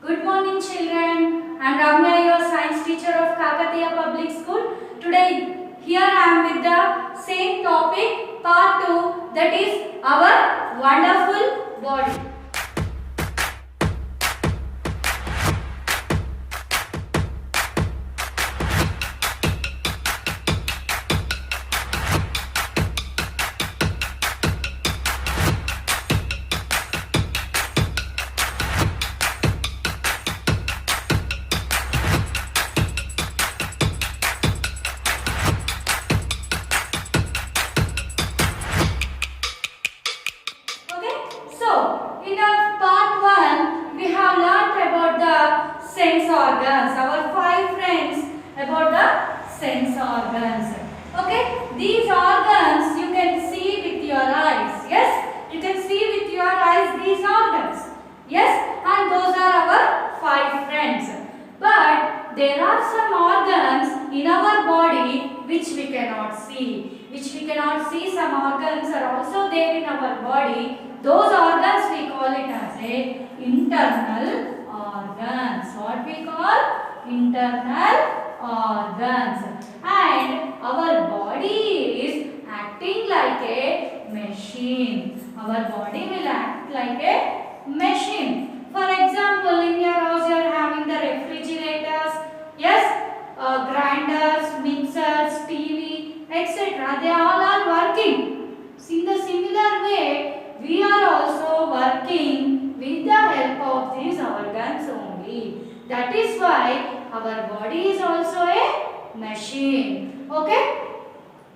Good morning children. I am Ramya, your science teacher of Kakatiya Public School. Today here I am with the same topic part 2, that is our wonderful body. So, in our part 1, we have learnt about the sense organs, our 5 friends about the sense organs. Okay, these organs you can see with your eyes. Yes, you can see with your eyes these organs. Yes, and those are our 5 friends. But there are some organs in our body which we cannot see. Some organs are also there in our body. Those organs we call it as a internal organs. What we call? Internal organs. And our body is acting like a machine. Our body will act like a machine. For example, in your house you are having the refrigerators, yes, grinders, mixers, TV, etc. They all are working. In the similar way, we are also working with the help of these organs only. That is why our body is also a machine. Okay?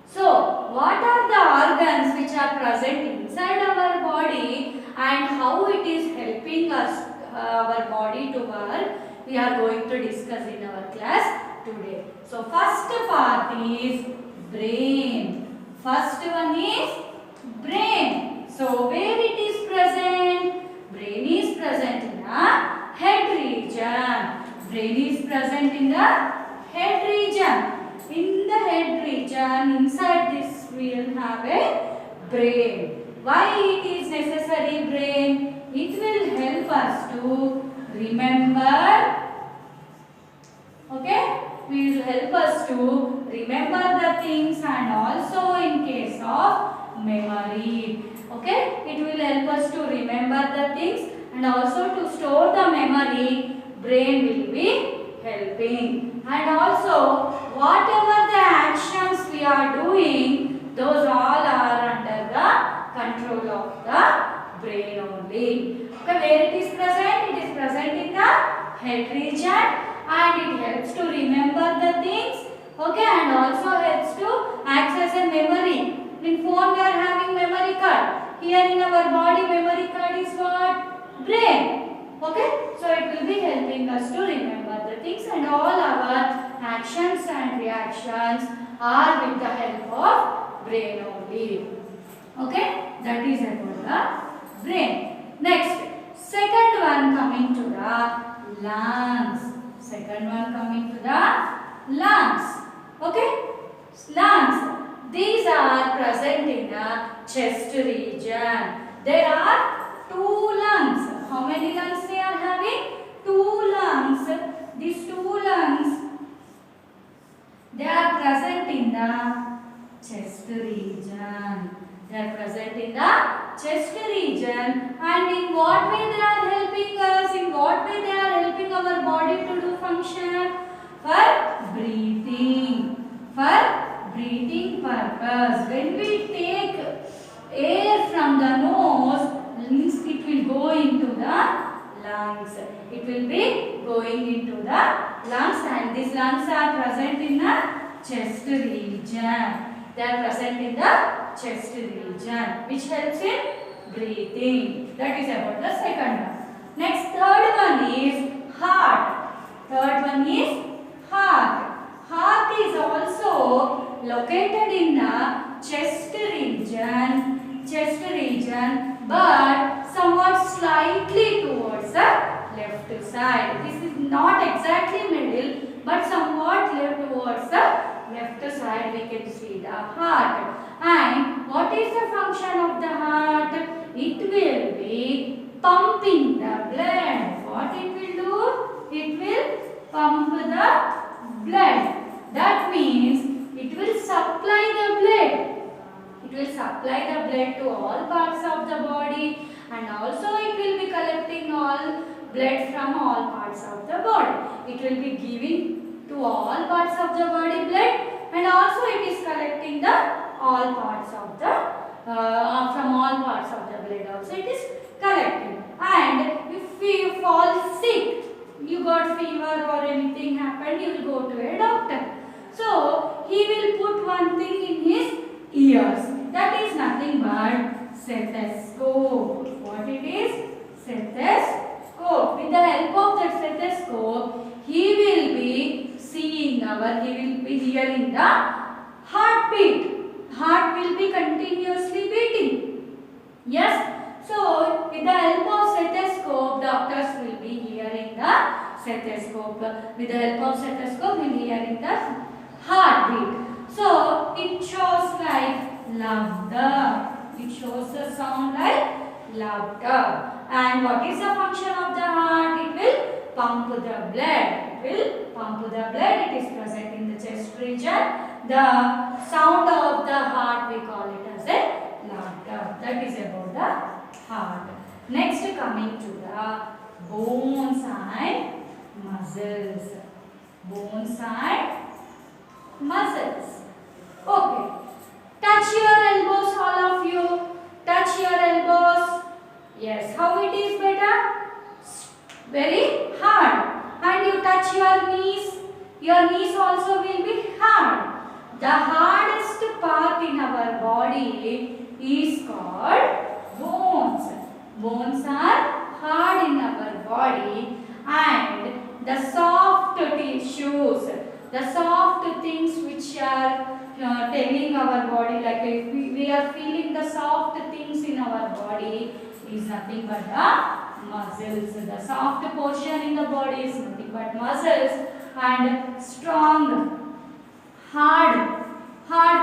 So, what are the organs which are present inside our body and how it is helping us, our body to work? We are going to discuss in our class today. So, first part is brain. First one is brain. So, where it is present? Brain is present in the head region. Brain is present in the head region. In the head region, inside this we will have a brain. Why it is necessary brain? It will help us to remember. Okay? It will help us to remember the things and also in case of memory. Okay? It will help us to remember the things and also to store the memory. Brain will be helping. And also whatever the actions we are doing, those all are under the control of the brain only. Okay, where it is present? It is present in the head region and it helps to remember the things. Okay, and also helps to access a memory. In phone we are having memory card. Here in our body memory card is what? Brain. Okay, so it will be helping us to remember the things and all our actions and reactions are with the help of brain only. Okay, that is about the brain. Next, second one coming to the lungs. Second one coming to the lungs. Okay, lungs. These are present in the chest region. There are 2 lungs. How many lungs they are having? 2 lungs. These 2 lungs, they are present in the chest region. They are present in the chest region. And in what way they are helping us? In what way they are helping our body to do function? For breathing. For breathing purpose. When we take air from the nose, it will go into the lungs. It will be going into the lungs and these lungs are present in the chest region. They are present in the chest region which helps in breathing. That is about the second one. Next, third one is heart. Third one is heart. Heart is also located in the chest region. But somewhat slightly towards the left side. This is not exactly middle but somewhat left towards the left side we can see the heart. And what is the function of the heart? It will be pumping the blood. What it will do? the blood. That means it will supply the blood. It will supply the blood to all parts of the body, and also it will be collecting all blood from all parts of the body. It will be giving to all parts of the body blood, and also it is collecting the all parts of the from all parts of the blood also it is collecting. And if you fall sick, you got fever or anything happened, you will go to a doctor. So he will put one thing in his ears. That is nothing but stethoscope. What it is? Stethoscope. With the help of that stethoscope, he will be seeing he will be hearing the heartbeat. Heart will be continuously beating. Yes. So with the help of stethoscope, doctors will be hearing the stethoscope. With the help of stethoscope, we will be hearing the heartbeat. So it shows like labda. It shows the sound like labda. And what is the function of the heart? It will pump the blood. It will pump the blood. It is present in the chest region. The sound of the heart we call it as a labda. That is about the heart. Next, coming to the bones and muscles. Bones and muscles. Okay. Touch your elbows, all of you. Touch your elbows. Yes. How it is, beta? Very hard. And you touch your knees. Your knees also will be hard. The hardest part in our body is called bones. Bones are hard in our body, and the soft tissues, the soft things which are telling our body, like if we are feeling the soft things in our body, is nothing but the muscles. The soft portion in the body is nothing but muscles, and strong, hard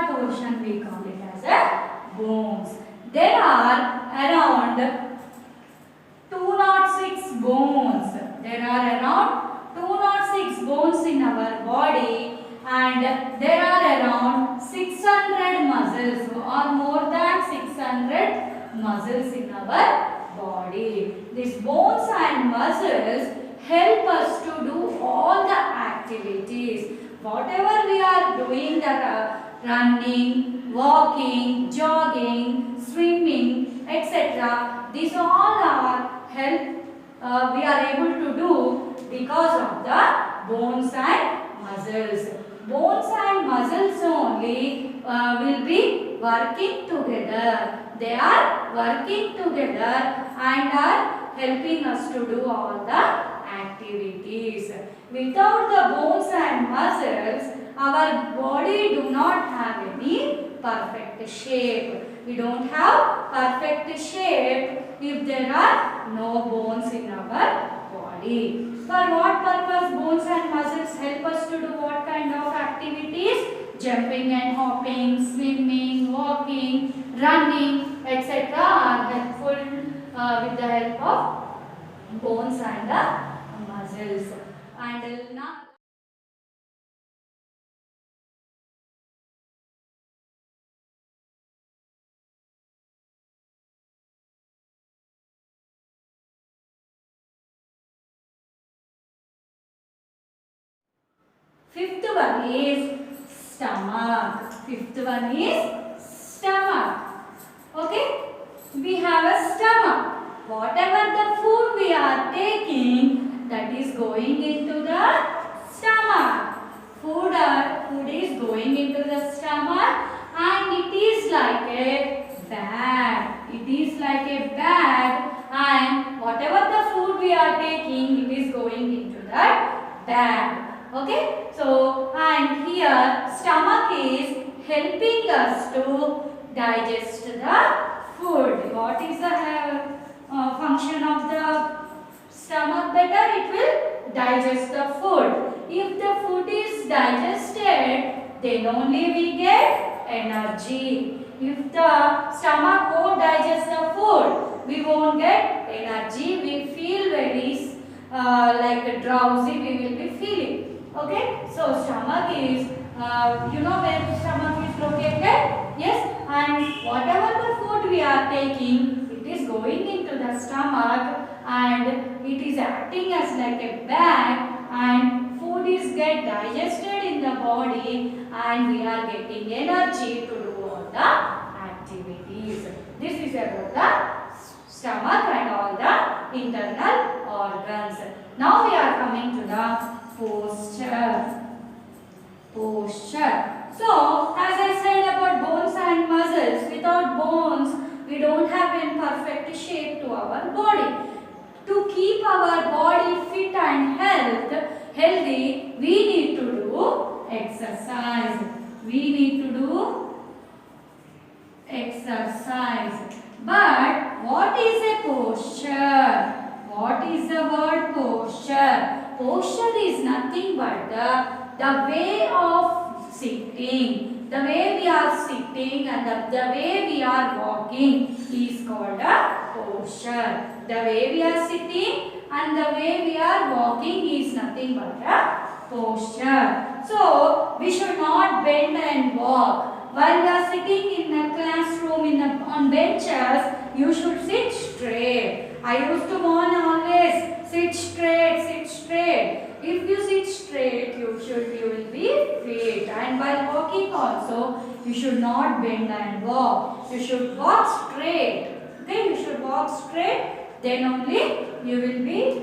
portion we call it as a bones. There are around 206 bones. There are around 206 bones in our body, and there are around 600 muscles, or more than 600 muscles in our body. These bones and muscles help us to do all the activities. Whatever we are doing, the running, walking, jogging, swimming, etc. These all are we are able to do because of the bones and muscles. Bones and muscles only will be working together. They are working together and are helping us to do all the activities. Without the bones and muscles, our body do not have any perfect shape. We don't have perfect shape if there are no bones in our body. For what purpose bones and muscles help us to do what kind of activities? Jumping and hopping, swimming, walking, running, etc. are helpful with the help of bones and the muscles. And now fifth one is stomach. Fifth one is stomach. Okay? We have a stomach. Whatever the food we are taking, that is going into the stomach. Food is going into the stomach, and it is like a bag. It is like a bag, and whatever the food we are taking, it is going into that bag. Okay, so and here stomach is helping us to digest the food. What is the function of the stomach? Better, it will digest the food. If the food is digested, then only we get energy. If the stomach won't digest the food, we won't get energy. We feel very like drowsy we will be feeling. Okay, so stomach is, you know where the stomach is located? Yes, and whatever the food we are taking, it is going into the stomach and it is acting as like a bag, and food is get digested in the body and we are getting energy to do all the activities. This is about the stomach and all the internal organs. Now we are coming to the posture. Posture. So, as I said about bones and muscles, without bones, we don't have a perfect shape to our body. To keep our body fit and healthy, we need to do exercise. We need to do exercise. But what is a posture? What is the word posture? Posture is nothing but the way of sitting. The way we are sitting and the way we are walking is called a posture. The way we are sitting and the way we are walking is nothing but a posture. So, we should not bend and walk. While we are sitting in a classroom on benches, you should sit straight. I used to warn always, sit straight, sit straight. If you sit straight, you will be fit. And while walking also, you should not bend and walk. You should walk straight. Okay, you should walk straight. Then only you will be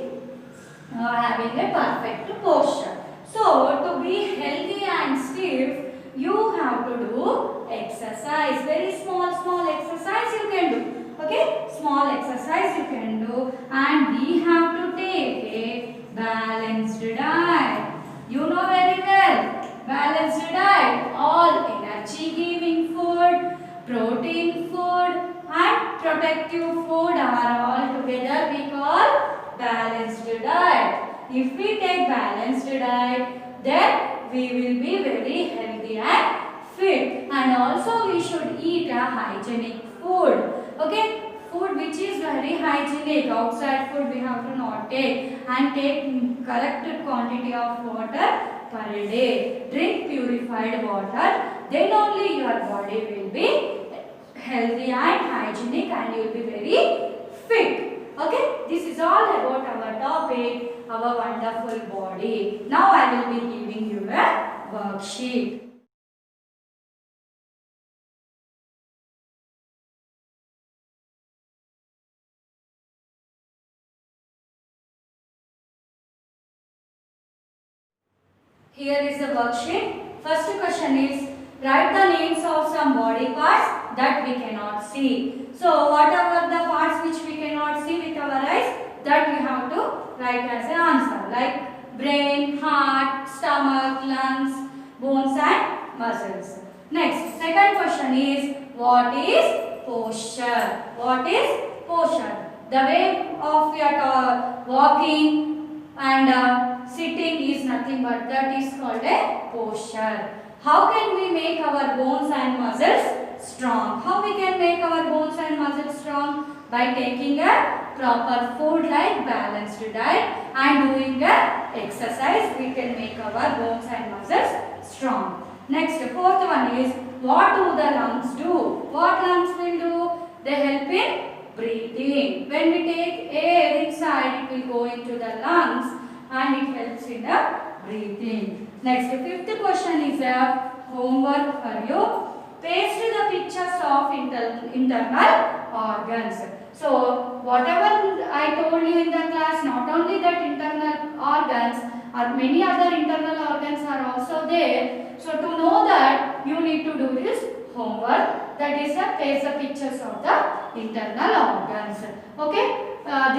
having a perfect posture. So, to be healthy and stiff, you have to do exercise. Very small exercise you can do. Okay, small exercise you can do, and we have to take a balanced diet. You know very well, balanced diet, all energy giving food, protein food and protective food are all together we call balanced diet. If we take balanced diet, then we will be very healthy and fit, and also we should eat a hygienic food. Okay, food which is very hygienic. Outside food we have to not take, and take correct quantity of water per day. Drink purified water, then only your body will be healthy and hygienic and you will be very fit. Okay, this is all about our topic, our wonderful body. Now I will be giving you a worksheet. Here is the worksheet. First question is, write the names of some body parts that we cannot see. So, whatever the parts which we cannot see with our eyes, that we have to write as an answer. Like brain, heart, stomach, lungs, bones and muscles. Next, second question is, what is posture? What is posture? The way of your walking and sitting is nothing but that is called a posture. How can we make our bones and muscles strong? How we can make our bones and muscles strong? By taking a proper food like balanced diet and doing a exercise, we can make our bones and muscles strong. Next, fourth one is, what do the lungs do? What lungs will do? They help in breathing. When we take air inside, it will go into the lungs and it helps in the breathing. Next, fifth question is a homework for you. Paste the pictures of internal organs. So, whatever I told you in the class, not only that internal organs, or many other internal organs are also there. So, to know that, you need to do this homework. That is, paste the pictures of the internal organs. Okay.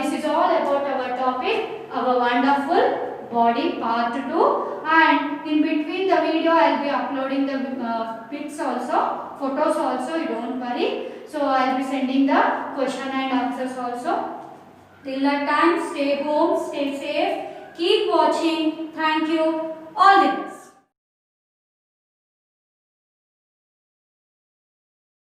This is all about our topic, our wonderful body part 2, and in between the video I will be uploading the pics also, photos also, you don't worry. So I will be sending the question and answers also. Till that time, stay home, stay safe, keep watching. Thank you. All the